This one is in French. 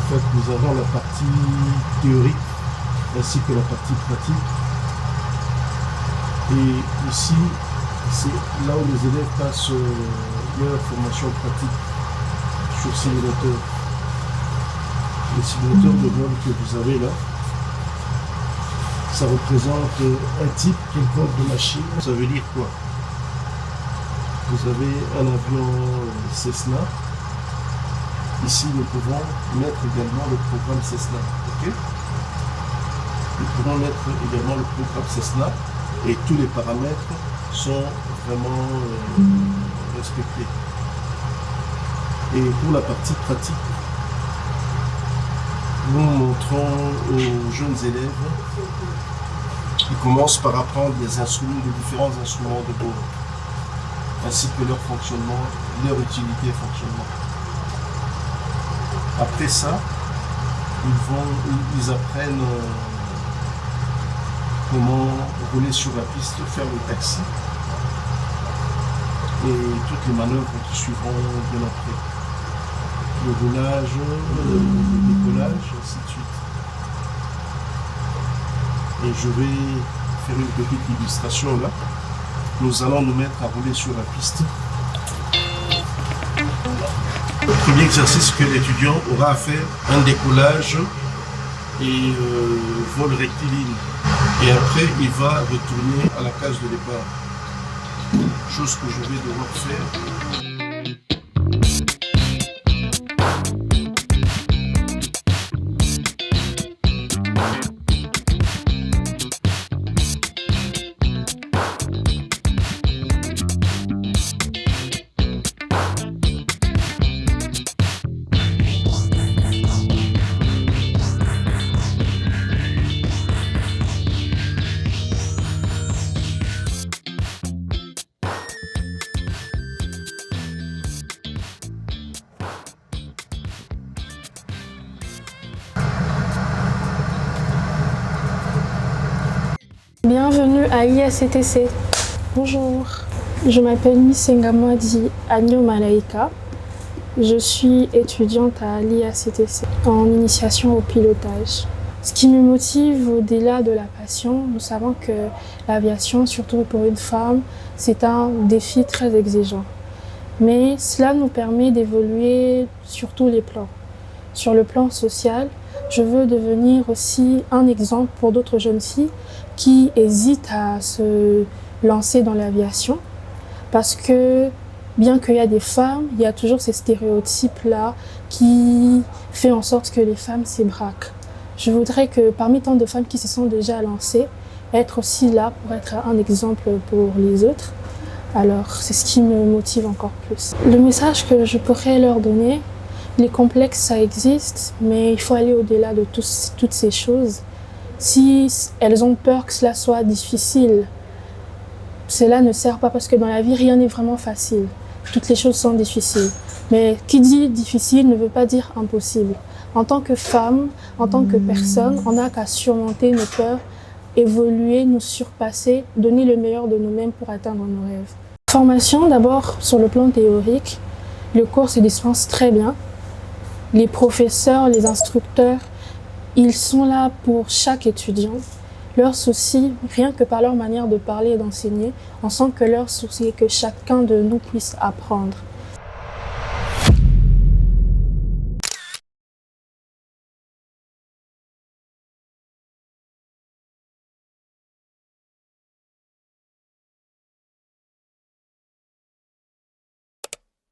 fait, nous avons la partie théorique ainsi que la partie pratique. Et ici, c'est là où les élèves passent leur formation pratique sur simulateur. Les simulateurs de vol que vous avez là, ça représente un type quelconque de machine. Ça veut dire quoi? Vous avez un avion Cessna. Ici, nous pouvons mettre également le programme Cessna. Okay? Nous pouvons mettre également le programme Cessna et tous les paramètres sont vraiment respectés. Et pour la partie pratique, nous montrons aux jeunes élèves qui commencent par apprendre les instruments, les différents instruments de bord, ainsi que leur fonctionnement, leur utilité et fonctionnement. Après ça, ils apprennent comment rouler sur la piste, faire le taxi et toutes les manœuvres qui suivront bien après. Le roulage, le décollage, ainsi de suite. Et je vais faire une petite illustration là. Nous allons nous mettre à rouler sur la piste. Le premier exercice que l'étudiant aura à faire, un décollage et vol rectiligne. Et après, il va retourner à la case de départ. Chose que je vais devoir faire. Bienvenue à l'IACTC. Bonjour, je m'appelle Miss Ngamwadi Agno Malaika. Je suis étudiante à l'IACTC en initiation au pilotage. Ce qui me motive au-delà de la passion, nous savons que l'aviation, surtout pour une femme, c'est un défi très exigeant. Mais cela nous permet d'évoluer sur tous les plans. Sur le plan social, je veux devenir aussi un exemple pour d'autres jeunes filles qui hésitent à se lancer dans l'aviation parce que bien qu'il y a des femmes, il y a toujours ces stéréotypes-là qui font en sorte que les femmes s'ébraquent. Je voudrais que parmi tant de femmes qui se sont déjà lancées, être aussi là pour être un exemple pour les autres. Alors c'est ce qui me motive encore plus. Le message que je pourrais leur donner, les complexes ça existe, mais il faut aller au-delà de toutes ces choses. Si elles ont peur que cela soit difficile, cela ne sert pas parce que dans la vie, rien n'est vraiment facile. Toutes les choses sont difficiles. Mais qui dit difficile ne veut pas dire impossible. En tant que femme, en tant que personne, on n'a qu'à surmonter nos peurs, évoluer, nous surpasser, donner le meilleur de nous-mêmes pour atteindre nos rêves. Formation, d'abord, sur le plan théorique, le cours se dispense très bien. Les professeurs, les instructeurs, ils sont là pour chaque étudiant. Leur souci, rien que par leur manière de parler et d'enseigner, on sent que leur souci est que chacun de nous puisse apprendre.